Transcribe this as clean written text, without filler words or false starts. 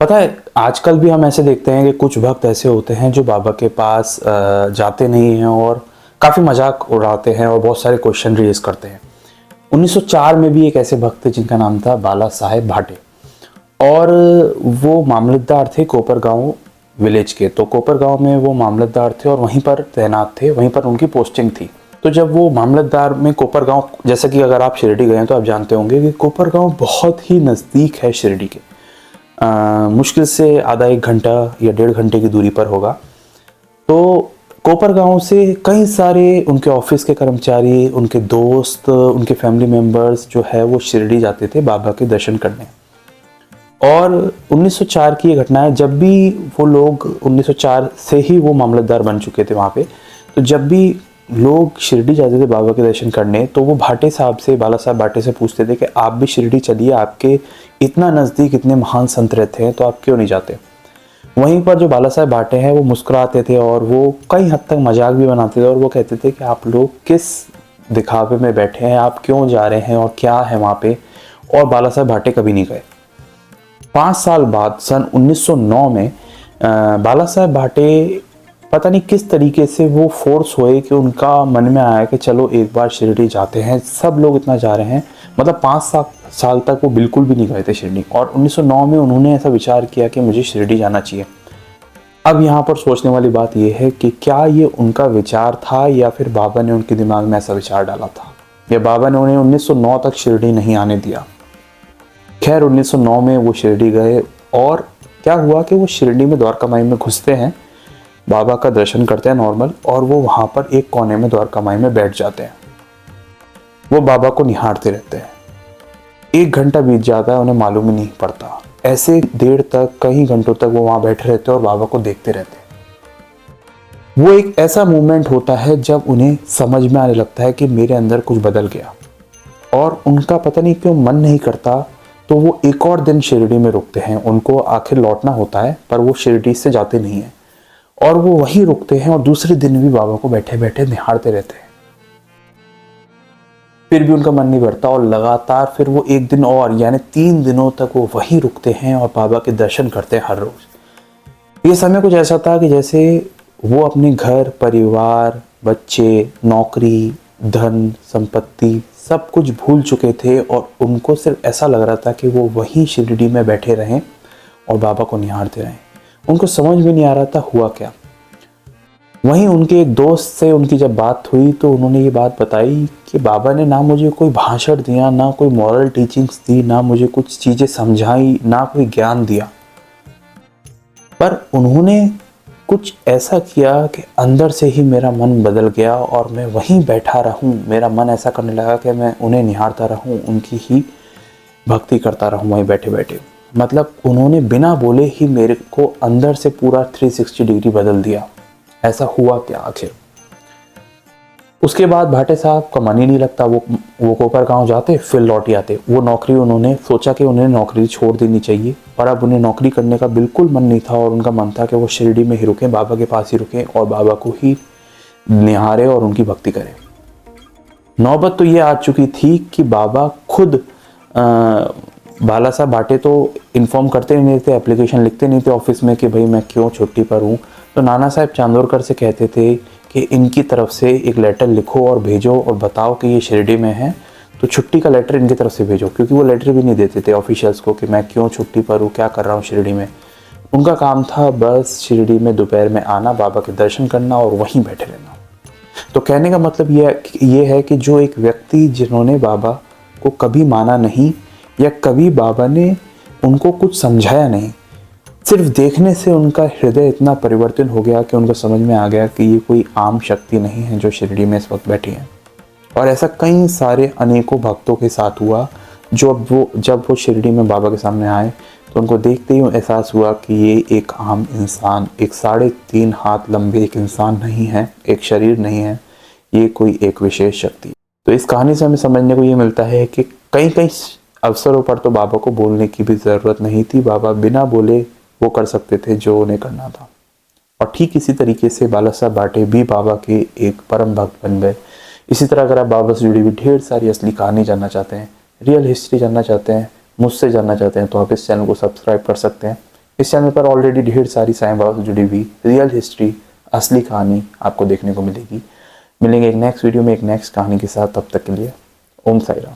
पता है, आजकल भी हम ऐसे देखते हैं कि कुछ भक्त ऐसे होते हैं जो बाबा के पास जाते नहीं हैं और काफ़ी मजाक उड़ाते हैं और बहुत सारे क्वेश्चन रेज करते हैं। 1904 में भी एक ऐसे भक्त थे जिनका नाम था बाला साहेब भाटे, और वो मामलतदार थे कोपरगांव विलेज के। तो कोपरगांव में वो मामलतदार थे और वहीं पर तैनात थे, वहीं पर उनकी पोस्टिंग थी। तो जब वो मामलतदार में कोपरगांव, जैसा कि अगर आप शिरडी गए हैं तो आप जानते होंगे कि कोपरगांव बहुत ही नज़दीक है शिरडी के। मुश्किल से आधा एक घंटा या 1.5 घंटे की दूरी पर होगा। तो कोपरगांव से कई सारे उनके ऑफिस के कर्मचारी, उनके दोस्त, उनके फैमिली मेंबर्स जो है वो शिरडी जाते थे बाबा के दर्शन करने। और 1904 की ये घटना है, जब भी वो लोग 1904 से ही वो मामलतदार बन चुके थे वहाँ पे। तो जब भी लोग शिरडी जाते थे बाबा के दर्शन करने तो वो भाटे साहब से, बाला साहब भाटे से पूछते थे कि आप भी शिरडी चलिए, आपके इतना नज़दीक इतने महान संत रहते हैं तो आप क्यों नहीं जाते। वहीं पर जो बाला साहब भाटे हैं वो मुस्कुराते थे और वो कई हद तक मजाक भी बनाते थे और वो कहते थे कि आप लोग किस दिखावे में बैठे हैं, आप क्यों जा रहे हैं और क्या है वहाँ पे। और बाला साहब भाटे कभी नहीं गए। 5 साल बाद सन 1909 में बाला साहब भाटे पता नहीं किस तरीके से वो फोर्स हुए कि उनका मन में आया कि चलो एक बार शिरडी जाते हैं, सब लोग इतना जा रहे हैं। मतलब 5 साल तक वो बिल्कुल भी नहीं गए थे शिरडी, और 1909 में उन्होंने ऐसा विचार किया कि मुझे शिरडी जाना चाहिए। अब यहाँ पर सोचने वाली बात यह है कि क्या ये उनका विचार था या फिर बाबा ने उनके दिमाग में ऐसा विचार डाला था, या बाबा ने उन्हें 1909 तक शिरडी नहीं आने दिया। खैर 1909 में वो शिरडी गए और क्या हुआ कि वो शिरडी में द्वारका माई में घुसते हैं, बाबा का दर्शन करते हैं नॉर्मल, और वो वहाँ पर एक कोने में द्वारका माई में बैठ जाते हैं। वो बाबा को निहारते रहते हैं। 1 घंटा बीत जाता है, उन्हें मालूम ही नहीं पड़ता। ऐसे देर तक, कई घंटों तक वो वहाँ बैठे रहते हैं और बाबा को देखते रहते हैं। वो एक ऐसा मोमेंट होता है जब उन्हें समझ में आने लगता है कि मेरे अंदर कुछ बदल गया, और उनका पता नहीं क्यों मन नहीं करता। तो वो एक और दिन शिरडी में रुकते हैं। उनको आखिर लौटना होता है पर वो शिरडी से जाते नहीं हैं, और वो वहीं रुकते हैं और दूसरे दिन भी बाबा को बैठे बैठे निहारते रहते हैं। फिर भी उनका मन नहीं भरता और लगातार फिर वो एक दिन और, यानी 3 दिनों तक वो वहीं रुकते हैं और बाबा के दर्शन करते हैं हर रोज। ये समय कुछ ऐसा था कि जैसे वो अपने घर परिवार, बच्चे, नौकरी, धन संपत्ति सब कुछ भूल चुके थे, और उनको सिर्फ ऐसा लग रहा था कि वो वहीं शिरडी में बैठे रहें और बाबा को निहारते रहें। उनको समझ में नहीं आ रहा था हुआ क्या। वहीं उनके एक दोस्त से उनकी जब बात हुई तो उन्होंने ये बात बताई कि बाबा ने ना मुझे कोई भाषण दिया, ना कोई मॉरल टीचिंग्स दी, ना मुझे कुछ चीज़ें समझाई, ना कोई ज्ञान दिया, पर उन्होंने कुछ ऐसा किया कि अंदर से ही मेरा मन बदल गया और मैं वहीं बैठा रहूं। मेरा मन ऐसा करने लगा कि मैं उन्हें निहारता रहूं, उनकी ही भक्ति करता रहूं वहीं बैठे बैठे। मतलब उन्होंने बिना बोले ही मेरे को अंदर से पूरा 360 डिग्री बदल दिया। ऐसा हुआ क्या आखिर। उसके बाद भाटे साहब का मन ही नहीं लगता। वो कोपरगांव जाते फिर लौट आते। वो नौकरी, उन्होंने सोचा कि उन्हें नौकरी छोड़ देनी चाहिए, पर अब उन्हें नौकरी करने का बिल्कुल मन नहीं था, और उनका मन था कि वो शिरडी में ही रुकें, बाबा के पास ही रुकें और बाबा को ही निहारे और उनकी भक्ति करें। नौबत तो ये आ चुकी थी कि बाबा खुद बाला साहब भाटे तो इन्फॉर्म करते नहीं थे, एप्लीकेशन लिखते नहीं थे ऑफिस में कि भाई मैं क्यों छुट्टी पर हूँ। तो नाना साहब चांदोरकर से कहते थे कि इनकी तरफ से एक लेटर लिखो और भेजो और बताओ कि ये शिरडी में है, तो छुट्टी का लेटर इनकी तरफ से भेजो, क्योंकि वो लेटर भी नहीं देते थे ऑफिशियल्स को कि मैं क्यों छुट्टी पर हूँ, क्या कर रहा हूँ शिरडी में। उनका काम था बस शिरडी में दोपहर में आना, बाबा के दर्शन करना और वहीं बैठे रहना। तो कहने का मतलब ये है कि जो एक व्यक्ति जिन्होंने बाबा को कभी माना नहीं, या कभी बाबा ने उनको कुछ समझाया नहीं, सिर्फ देखने से उनका हृदय इतना परिवर्तन हो गया कि उनको समझ में आ गया कि ये कोई आम शक्ति नहीं है जो शिरडी में इस वक्त बैठी है। और ऐसा कई सारे अनेकों भक्तों के साथ हुआ। जब वो शिरडी में बाबा के सामने आए तो उनको देखते ही एहसास हुआ कि ये एक आम इंसान, एक 3.5 हाथ लंबे एक इंसान नहीं है, एक शरीर नहीं है, ये कोई एक विशेष शक्ति। तो इस कहानी से हमें समझने को ये मिलता है कि कई कई अवसरों पर तो बाबा को बोलने की भी ज़रूरत नहीं थी। बाबा बिना बोले वो कर सकते थे जो उन्हें करना था। और ठीक इसी तरीके से बाला साहब भाटे भी बाबा के एक परम भक्त बन गए। इसी तरह अगर आप बाबा से जुड़ी हुई ढेर सारी असली कहानी जानना चाहते हैं, रियल हिस्ट्री जानना चाहते हैं, मुझसे जानना चाहते हैं, तो आप इस चैनल को सब्सक्राइब कर सकते हैं। इस चैनल पर ऑलरेडी ढेर सारी साईं बाबा से जुड़ी हुई रियल हिस्ट्री, असली कहानी आपको देखने को मिलेगी। मिलेंगे एक नेक्स्ट वीडियो में एक नेक्स्ट कहानी के साथ, तब तक के लिए ओम साई राम।